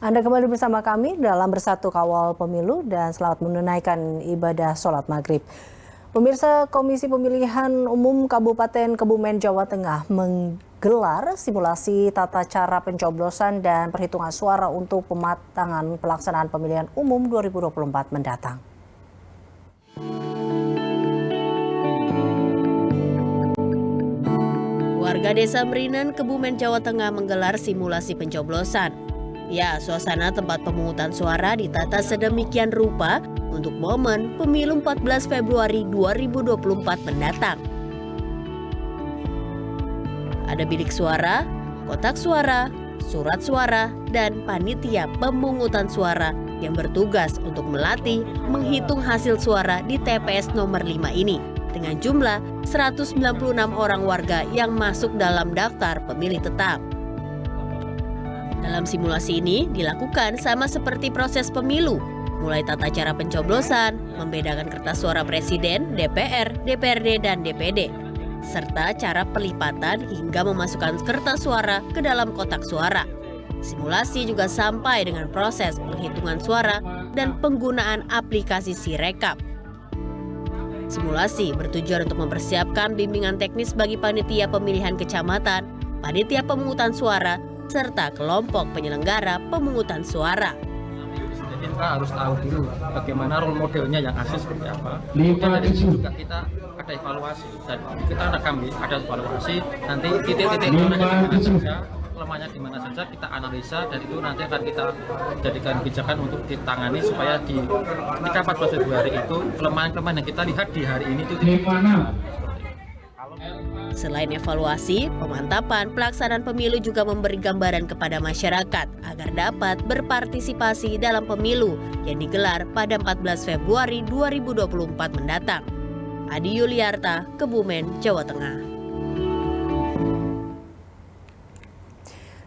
Anda kembali bersama kami dalam Bersatu Kawal Pemilu dan selamat menunaikan ibadah sholat maghrib. Pemirsa, Komisi Pemilihan Umum Kabupaten Kebumen, Jawa Tengah menggelar simulasi tata cara pencoblosan dan perhitungan suara untuk pematangan pelaksanaan pemilihan umum 2024 mendatang. Warga Desa Merinan, Kebumen, Jawa Tengah menggelar simulasi pencoblosan. Ya, suasana tempat pemungutan suara ditata sedemikian rupa untuk momen pemilu 14 Februari 2024 mendatang. Ada bilik suara, kotak suara, surat suara, dan panitia pemungutan suara yang bertugas untuk melatih menghitung hasil suara di TPS nomor 5 ini dengan jumlah 196 orang warga yang masuk dalam daftar pemilih tetap. Dalam simulasi ini dilakukan sama seperti proses pemilu, mulai tata cara pencoblosan, membedakan kertas suara presiden, DPR, DPRD, dan DPD, serta cara pelipatan hingga memasukkan kertas suara ke dalam kotak suara. Simulasi juga sampai dengan proses penghitungan suara dan penggunaan aplikasi Sirekap. Simulasi bertujuan untuk mempersiapkan bimbingan teknis bagi panitia pemilihan kecamatan, panitia pemungutan suara, serta kelompok penyelenggara pemungutan suara. Jadi kita harus tahu dulu bagaimana role modelnya yang asli seperti apa. Kemudian dari situ juga kita ada evaluasi dan kita ada evaluasi nanti titik-titik di mana saja, kelemahannya di mana saja kita analisa dan itu nanti akan kita jadikan kebijakan untuk ditangani supaya di ketika 14 Februari itu kelemahan-kelemahan yang kita lihat di hari ini itu tidak. Selain evaluasi, pemantapan pelaksanaan pemilu juga memberi gambaran kepada masyarakat agar dapat berpartisipasi dalam pemilu yang digelar pada 14 Februari 2024 mendatang. Adi Yuliarta, Kebumen, Jawa Tengah.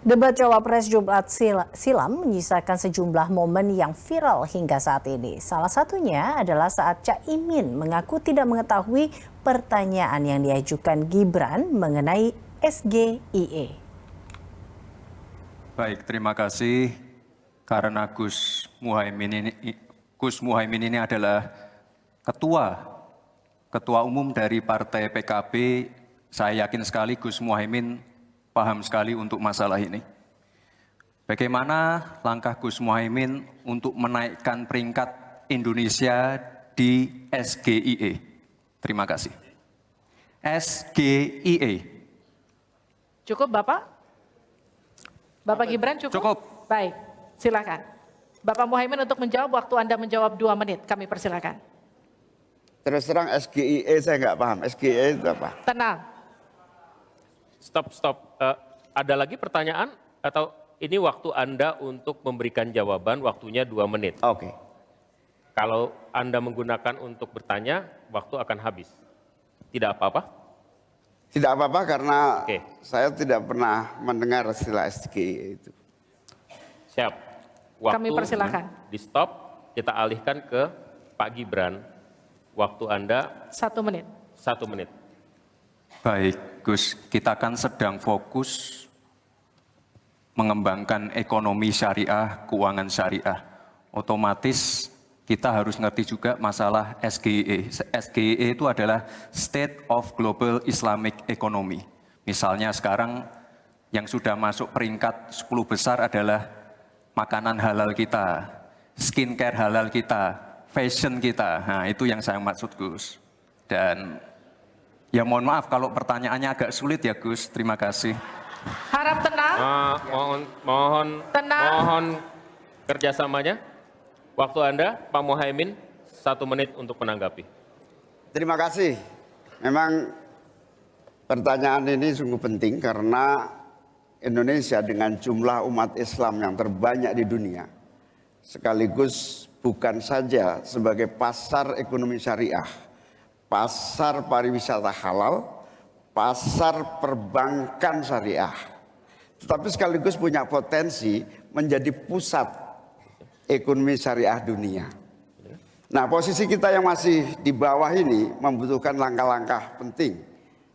Debat Cawapres Jumat silam menyisakan sejumlah momen yang viral hingga saat ini. Salah satunya adalah saat Cak Imin mengaku tidak mengetahui pertanyaan yang diajukan Gibran mengenai SGIE. Baik, terima kasih. Karena Gus Muhaimin ini adalah ketua umum dari Partai PKB, saya yakin sekali Gus Muhaimin paham sekali untuk masalah ini. Bagaimana langkah Gus Muhaimin untuk menaikkan peringkat Indonesia di SGIE? Terima kasih. SGIE. Cukup Bapak? Bapak Gibran cukup? Cukup. Baik, silakan. Bapak Muhaimin untuk menjawab, waktu Anda menjawab 2 menit, kami persilakan. Terus terang SGIE saya nggak paham, SGIE itu apa? Tenang. Stop. Ada lagi pertanyaan atau ini waktu Anda untuk memberikan jawaban, waktunya 2 menit. Oke. Kalau Anda menggunakan untuk bertanya, waktu akan habis. Tidak apa-apa? Tidak apa-apa karena Oke. saya tidak pernah mendengar istilah SGIE itu. Siap. Waktu Kami persilakan. di stop, kita alihkan ke Pak Gibran. Waktu Anda 1 menit. 1 menit. Baik, Gus, kita kan sedang fokus mengembangkan ekonomi syariah, keuangan syariah. Otomatis kita harus ngerti juga masalah SGIE. SGIE itu adalah State of Global Islamic Economy. Misalnya sekarang yang sudah masuk peringkat 10 besar adalah makanan halal kita, skincare halal kita, fashion kita. Nah, itu yang saya maksud, Gus. Dan ya mohon maaf kalau pertanyaannya agak sulit ya Gus, terima kasih. Harap tenang. Mohon kerjasamanya. Waktu Anda, Pak Muhaimin, 1 menit untuk menanggapi. Terima kasih. Memang pertanyaan ini sungguh penting karena Indonesia dengan jumlah umat Islam yang terbanyak di dunia, sekaligus bukan saja sebagai pasar ekonomi syariah, pasar pariwisata halal, pasar perbankan syariah, tetapi sekaligus punya potensi menjadi pusat ekonomi syariah dunia. Nah, posisi kita yang masih di bawah ini membutuhkan langkah-langkah penting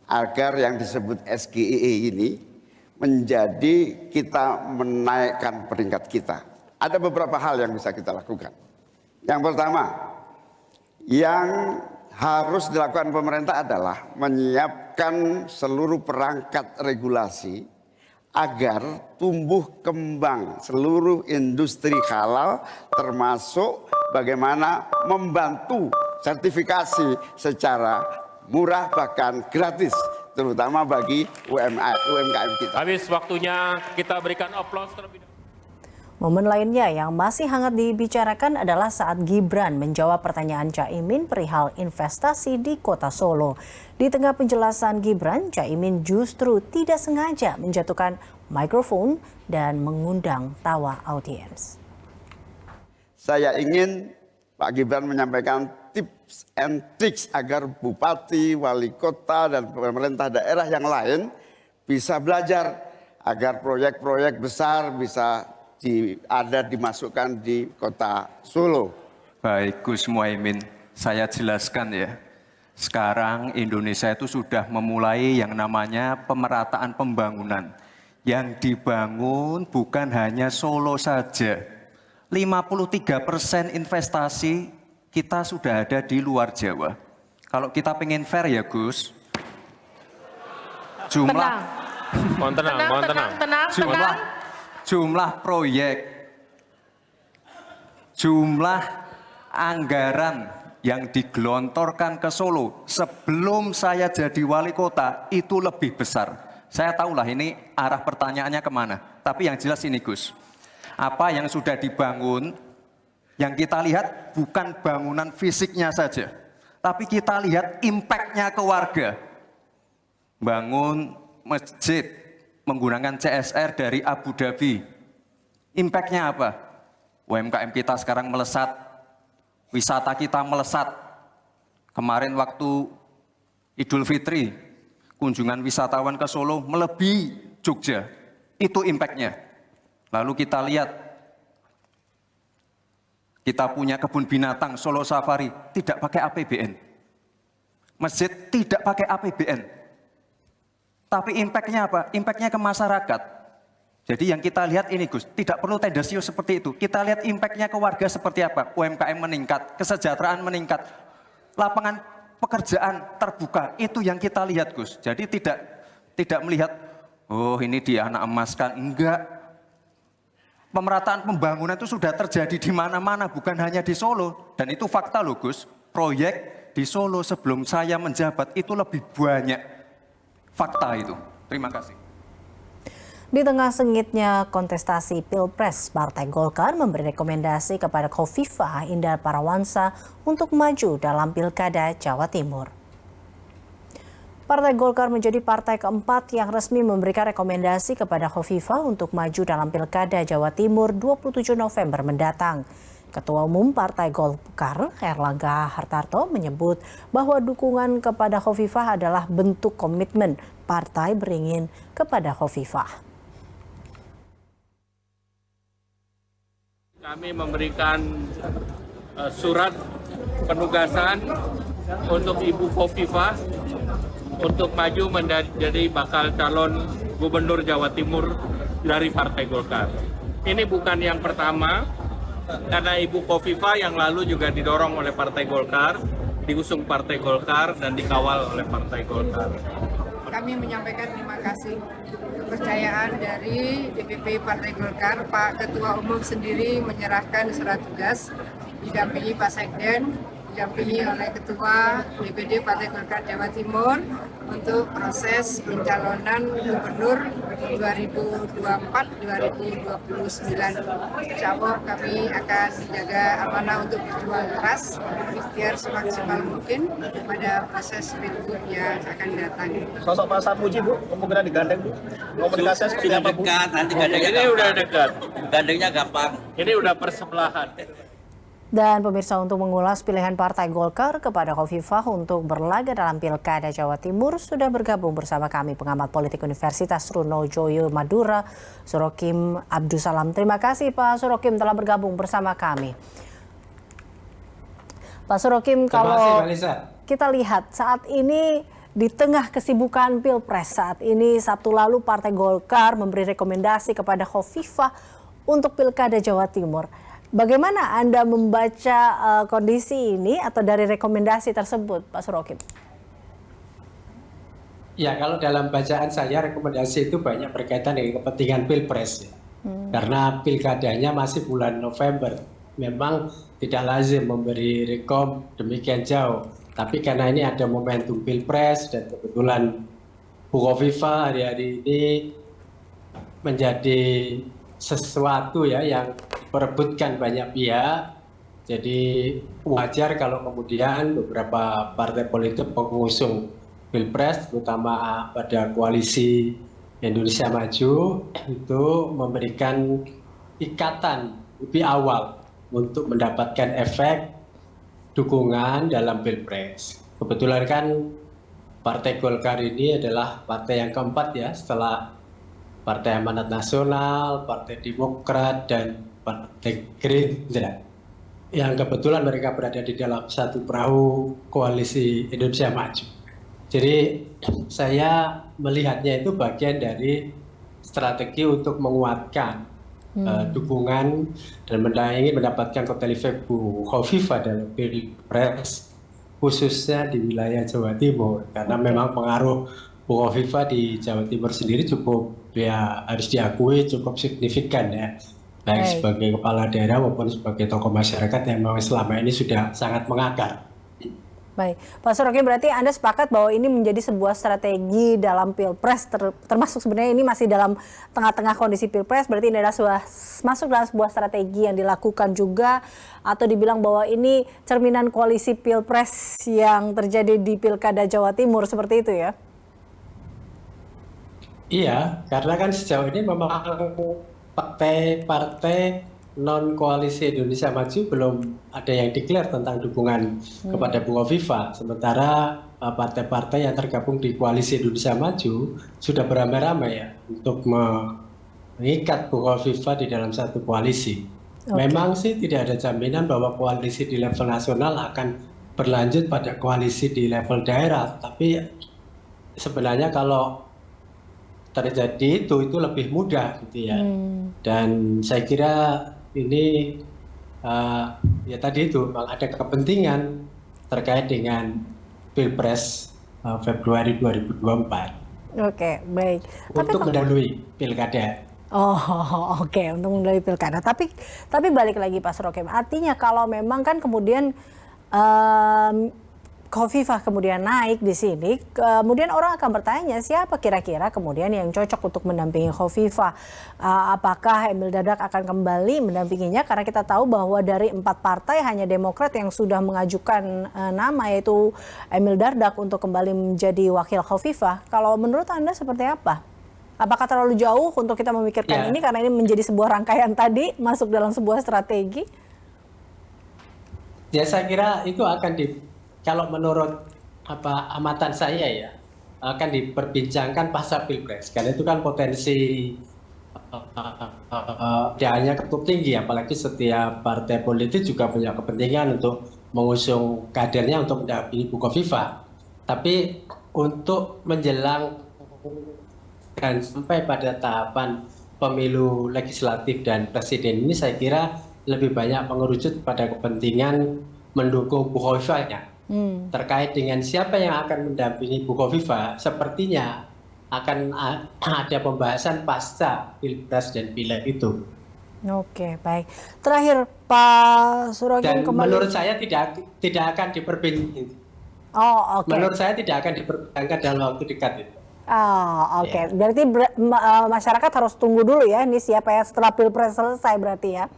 agar yang disebut SGIE ini menjadi kita menaikkan peringkat kita. Ada beberapa hal yang bisa kita lakukan. Yang pertama, yang harus dilakukan pemerintah adalah menyiapkan seluruh perangkat regulasi agar tumbuh kembang seluruh industri halal, termasuk bagaimana membantu sertifikasi secara murah bahkan gratis, terutama bagi UMKM kita. Habis waktunya, kita berikan aplaus terlebih dahulu. Momen lainnya yang masih hangat dibicarakan adalah saat Gibran menjawab pertanyaan Caimin perihal investasi di Kota Solo. Di tengah penjelasan Gibran, Caimin justru tidak sengaja menjatuhkan mikrofon dan mengundang tawa audiens. Saya ingin Pak Gibran menyampaikan tips and tricks agar bupati, wali kota, dan pemerintah daerah yang lain bisa belajar agar proyek-proyek besar bisa dimasukkan di Kota Solo. Baik Gus Muhaimin, saya jelaskan ya. Sekarang Indonesia itu sudah memulai yang namanya pemerataan pembangunan. Yang dibangun bukan hanya Solo saja. 53% investasi kita sudah ada di luar Jawa. Kalau kita pengen fair ya Gus, jumlah proyek, jumlah anggaran yang digelontorkan ke Solo sebelum saya jadi wali kota itu lebih besar. Saya tahulah ini arah pertanyaannya kemana. Tapi yang jelas ini Gus, apa yang sudah dibangun, yang kita lihat bukan bangunan fisiknya saja, tapi kita lihat impact-nya ke warga. Bangun masjid menggunakan CSR dari Abu Dhabi. Impact-nya apa? UMKM kita sekarang melesat, wisata kita melesat. Kemarin waktu Idul Fitri, kunjungan wisatawan ke Solo melebihi Jogja. Itu impact-nya. Lalu kita lihat, kita punya kebun binatang Solo Safari, tidak pakai APBN. Masjid tidak pakai APBN. Tapi impact-nya apa? Impact-nya ke masyarakat. Jadi yang kita lihat ini Gus, tidak perlu tendensius seperti itu. Kita lihat impact-nya ke warga seperti apa? UMKM meningkat, kesejahteraan meningkat, lapangan pekerjaan terbuka. Itu yang kita lihat Gus. Jadi tidak melihat, oh ini dia anak emaskan. Enggak. Pemerataan pembangunan itu sudah terjadi di mana-mana, bukan hanya di Solo. Dan itu fakta loh Gus. Proyek di Solo sebelum saya menjabat itu lebih banyak. Fakta itu. Terima kasih. Di tengah sengitnya kontestasi Pilpres, Partai Golkar memberi rekomendasi kepada Khofifah Indar Parawansa untuk maju dalam Pilkada Jawa Timur. Partai Golkar menjadi partai keempat yang resmi memberikan rekomendasi kepada Khofifah untuk maju dalam Pilkada Jawa Timur 27 November mendatang. Ketua Umum Partai Golkar, Erlangga Hartarto, menyebut bahwa dukungan kepada Khofifah adalah bentuk komitmen partai beringin kepada Khofifah. Kami memberikan surat penugasan untuk Ibu Khofifah untuk maju menjadi bakal calon gubernur Jawa Timur dari Partai Golkar. Ini bukan yang pertama. Karena Ibu Khofifah yang lalu juga didorong oleh Partai Golkar, diusung Partai Golkar, dan dikawal oleh Partai Golkar. Kami menyampaikan terima kasih kepercayaan dari DPP Partai Golkar. Pak Ketua Umum sendiri menyerahkan surat tugas, didampingi Pak Sekden, didampingi oleh Ketua DPD Partai Golkar Jawa Timur untuk proses pencalonan gubernur 2024-2029. Insya Allah kami akan menjaga amanah untuk berjuang keras, ikhtiar semaksimal mungkin pada proses pilgub yang akan datang. Sosok Pak Sarmuji, Bu, kemungkinan digandeng, Bu. Komunikasinya seperti apa, Bu? Dekat, nanti gandengnya ini udah dekat. Gandengnya gampang. Ini udah persebelahan. Dan pemirsa, untuk mengulas pilihan Partai Golkar kepada Khofifah untuk berlaga dalam Pilkada Jawa Timur, sudah bergabung bersama kami pengamat politik Universitas Trunojoyo Madura, Surokim Abdusalam. Terima kasih Pak Surokim telah bergabung bersama kami. Pak Surokim, kalau kita lihat saat ini di tengah kesibukan Pilpres saat ini, Sabtu lalu Partai Golkar memberi rekomendasi kepada Khofifah untuk Pilkada Jawa Timur. Bagaimana Anda membaca kondisi ini atau dari rekomendasi tersebut, Pak Surokim? Ya, kalau dalam bacaan saya rekomendasi itu banyak berkaitan dengan kepentingan Pilpres. Ya. Karena pilkadanya masih bulan November. Memang tidak lazim memberi rekom demikian jauh. Tapi karena ini ada momentum Pilpres dan kebetulan Bu Khofifah hari-hari ini menjadi sesuatu ya yang diperebutkan banyak pihak. Jadi wajar kalau kemudian beberapa partai politik pengusung Pilpres, terutama pada koalisi Indonesia Maju, itu memberikan ikatan lebih awal untuk mendapatkan efek dukungan dalam Pilpres. Kebetulan kan Partai Golkar ini adalah partai yang keempat ya, setelah Partai Amanat Nasional, Partai Demokrat, dan Partai Gerindra. Yang kebetulan mereka berada di dalam satu perahu koalisi Indonesia Maju. Jadi saya melihatnya itu bagian dari strategi untuk menguatkan dukungan dan ingin mendapatkan kotel efek Bu Khofifah dalam Pilpres, khususnya di wilayah Jawa Timur. Karena memang pengaruh Bu Khofifah di Jawa Timur sendiri cukup, ya harus diakui cukup signifikan ya. Baik sebagai kepala daerah maupun sebagai tokoh masyarakat yang memang selama ini sudah sangat mengakar. Baik, Pak Surokim, berarti Anda sepakat bahwa ini menjadi sebuah strategi dalam Pilpres, termasuk sebenarnya ini masih dalam tengah-tengah kondisi Pilpres, berarti ini adalah masuk dalam sebuah strategi yang dilakukan juga, atau dibilang bahwa ini cerminan koalisi Pilpres yang terjadi di Pilkada Jawa Timur, seperti itu ya? Iya, karena kan sejauh ini memang partai-partai non-koalisi Indonesia Maju belum ada yang declare tentang dukungan kepada Bu Khofifah. Sementara partai-partai yang tergabung di koalisi Indonesia Maju sudah beramai-ramai ya untuk mengikat Bu Khofifah di dalam satu koalisi. Memang sih tidak ada jaminan bahwa koalisi di level nasional akan berlanjut pada koalisi di level daerah. Tapi sebenarnya kalau terjadi itu lebih mudah gitu ya. Dan saya kira ini ya tadi itu ada kepentingan terkait dengan Pilpres Februari 2024. Oke, baik. Untuk mendahului pilkada. Oh, oke, untuk mendahului pilkada. Tapi balik lagi Pak Surokim, artinya kalau memang kan kemudian Khofifah kemudian naik di sini, kemudian orang akan bertanya siapa kira-kira kemudian yang cocok untuk mendampingi Khofifah. Apakah Emil Dardak akan kembali mendampinginya? Karena kita tahu bahwa dari 4 partai hanya Demokrat yang sudah mengajukan nama, yaitu Emil Dardak untuk kembali menjadi wakil Khofifah. Kalau menurut Anda seperti apa? Apakah terlalu jauh untuk kita memikirkan ini karena ini menjadi sebuah rangkaian tadi masuk dalam sebuah strategi? Ya saya kira itu akan kalau menurut amatan saya ya akan diperbincangkan pasca Pilpres, karena itu kan potensi hanya cukup tinggi, apalagi setiap partai politik juga punya kepentingan untuk mengusung kadernya untuk mendampingi Bu Khofifah. Tapi untuk menjelang dan sampai pada tahapan pemilu legislatif dan presiden ini, saya kira lebih banyak mengerucut pada kepentingan mendukung Bu Khofifah. Terkait dengan siapa yang akan mendampingi Bu Khofifah, sepertinya akan ada pembahasan pasca Pilpres dan Pileg itu. Oke, baik. Terakhir Pak Surokim, dan kembali. Menurut saya tidak akan diperbincangkan. Oh, oke. Menurut saya tidak akan diperbincangkan dalam waktu dekat itu. Oh, oke. Berarti masyarakat harus tunggu dulu ya, ini siapa ya setelah Pilpres selesai berarti ya.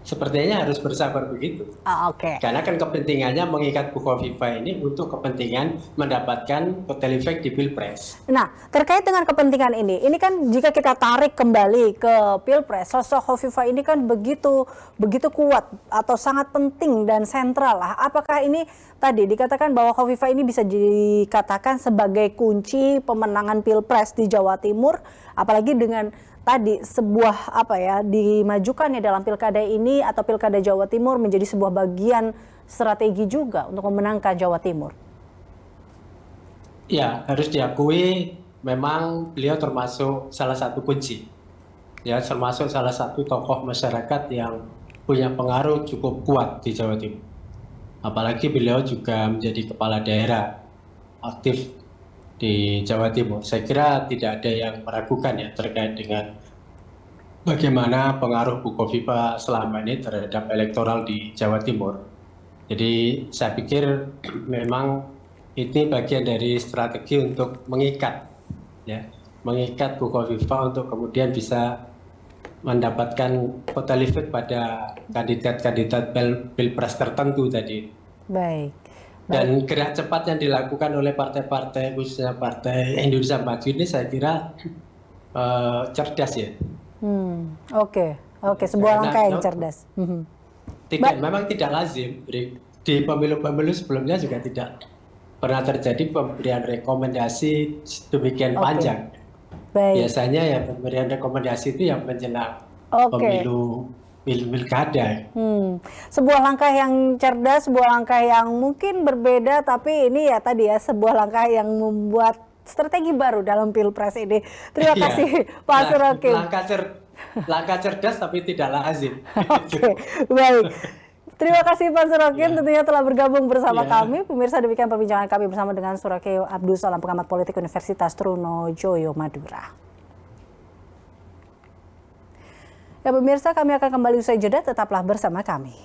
Sepertinya harus bersabar begitu. Oke. Karena kan kepentingannya mengikat Bu Khofifah ini untuk kepentingan mendapatkan kotel efek di Pilpres. Nah, terkait dengan kepentingan ini kan jika kita tarik kembali ke Pilpres, sosok Khofifah ini kan begitu kuat atau sangat penting dan sentral lah. Apakah ini tadi dikatakan bahwa Khofifah ini bisa dikatakan sebagai kunci pemenangan Pilpres di Jawa Timur, apalagi dengan tadi sebuah dimajukannya dalam pilkada ini atau pilkada Jawa Timur menjadi sebuah bagian strategi juga untuk memenangkan Jawa Timur. Ya, harus diakui memang beliau termasuk salah satu kunci, ya termasuk salah satu tokoh masyarakat yang punya pengaruh cukup kuat di Jawa Timur. Apalagi beliau juga menjadi kepala daerah aktif di Jawa Timur. Saya kira tidak ada yang meragukan ya terkait dengan bagaimana pengaruh Bu Kofifa selama ini terhadap elektoral di Jawa Timur. Jadi saya pikir memang ini bagian dari strategi untuk mengikat Bu Kofifa untuk kemudian bisa mendapatkan kotel efek pada kandidat-kandidat pilpres tertentu tadi. Baik. Dan gerak cepat yang dilakukan oleh partai-partai, khususnya Partai Indonesia Maju ini saya kira cerdas ya. Oke, sebuah langkah yang cerdas. Memang tidak lazim di pemilu-pemilu sebelumnya juga tidak pernah terjadi pemberian rekomendasi demikian panjang. Baik. Biasanya ya pemberian rekomendasi itu yang menjelang pemilu pilkada. Sebuah langkah yang cerdas, sebuah langkah yang mungkin berbeda, tapi ini ya tadi ya sebuah langkah yang membuat strategi baru dalam pilpres ini. Terima kasih Pak Surokim. Langkah cerdas tapi tidak lazim. Oke, baik. Terima kasih Pak Surokim tentunya telah bergabung bersama kami. Pemirsa, demikian perbincangan kami bersama dengan Surokim Abdul Salam, pengamat politik Universitas Trunojoyo Madura. Ya pemirsa, kami akan kembali usai jeda, tetaplah bersama kami.